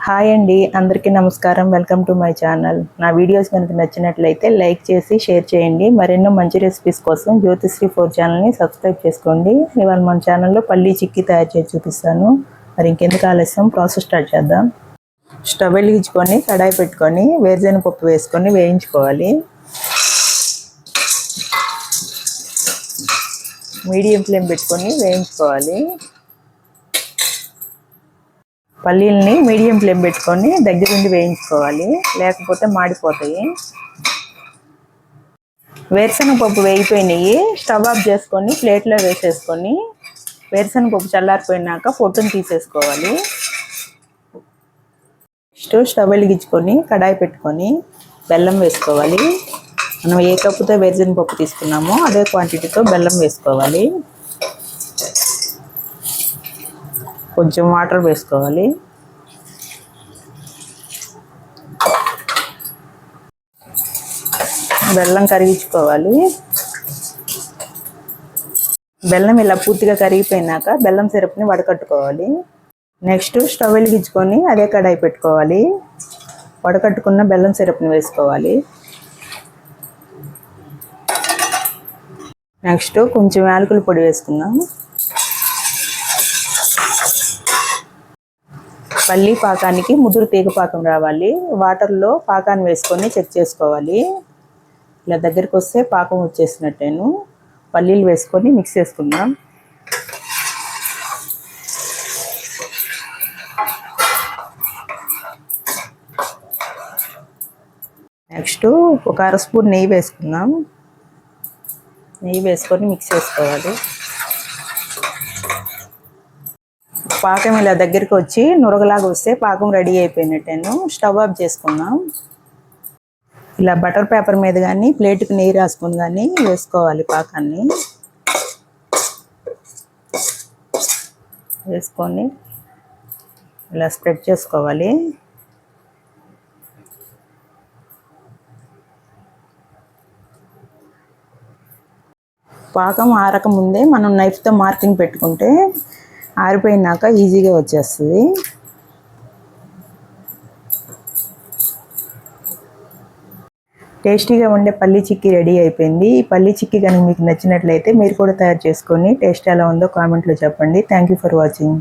Hi అండి, అందరికీ నమస్కారం. Welcome to my channel. నా వీడియోస్ కనుక నచ్చినట్లయితే లైక్ చేసి షేర్ చేయండి. మరెన్నో మంచి రెసిపీస్ కోసం జ్యోతిశ్రీ 4 ఛానల్ని సబ్స్క్రైబ్ చేసుకోండి. ఇవాళ మన ఛానల్లో పల్లీ చిక్కీ తయారు చేసి చూపిస్తాను. మరి ఇంకెందుకు ఆలస్యం, ప్రాసెస్ స్టార్ట్ చేద్దాం. స్టవ్ వెలిగించుకొని కడాయి పెట్టుకొని వేరుశనగ పప్పు వేసుకొని వేయించుకోవాలి. మీడియం ఫ్లేమ్ పెట్టుకొని వేయించుకోవాలి. పల్లీలని మీడియం ఫ్లేమ్ పెట్టుకొని దగ్గరుండి వేయించుకోవాలి, లేకపోతే మాడిపోతాయి. వేరుశనగ పప్పు వేగిపోయినాయి. స్టవ్ ఆఫ్ చేసుకొని ప్లేట్లో వేసేసుకొని వేరుశనగ పప్పు చల్లారిపోయినాక పొట్టును తీసేసుకోవాలి. నెక్స్ట్ స్టవ్ వెలిగించుకొని కడాయి పెట్టుకొని బెల్లం వేసుకోవాలి. మనం ఏ కప్పుతో వేరుశనగ పప్పు తీసుకున్నామో అదే క్వాంటిటీతో బెల్లం వేసుకోవాలి. కొంచెం వాటర్ వేసుకోవాలి. బెల్లం కరిగించుకోవాలి. బెల్లం ఇలా పూర్తిగా కరిగిపోయినాక బెల్లం సిరప్ని వడకట్టుకోవాలి. నెక్స్ట్ స్టవ్ వెలిగించుకొని అదే కడాయి పెట్టుకోవాలి. వడకట్టుకున్న బెల్లం సిరప్ని వేసుకోవాలి. నెక్స్ట్ కొంచెం యాలకుల పొడి వేసుకుందాం. పల్లి పాకానికి ముదురు తీగ పాకం రావాలి. వాటర్లో పాకాన్ని వేసుకొని చెక్ చేసుకోవాలి. ఇలా దగ్గరికి వస్తే పాకం వచ్చేసినట్టేను. పల్లీలు వేసుకొని మిక్స్ చేసుకుందాం. నెక్స్ట్ ఒక అర స్పూన్ నెయ్యి వేసుకుందాం. నెయ్యి వేసుకొని మిక్స్ చేసుకోవాలి. పాకం ఇలా దగ్గరికి వచ్చి నురగలాగా వస్తే పాకం రెడీ అయిపోయినట్టేను. స్టవ్ ఆఫ్ చేసుకుందాం. ఇలా బటర్ పేపర్ మీద కానీ ప్లేట్కి నెయ్యి రాసుకొని కానీ వేసుకోవాలి. పాకాన్ని వేసుకొని ఇలా స్ప్రెడ్ చేసుకోవాలి. పాకం ఆరక ముందే మనం నైఫ్తో మార్కింగ్ పెట్టుకుంటే ఆరిపోయినాక ఈజీగా వచ్చేస్తుంది. టేస్టీగా ఉండే పల్లీ చిక్కీ రెడీ అయిపోయింది. ఈ పల్లీ చిక్కీ కనుక మీకు నచ్చినట్లయితే మీరు కూడా తయారు చేసుకొని టేస్ట్ ఎలా ఉందో కామెంట్లో చెప్పండి. Thank you for watching.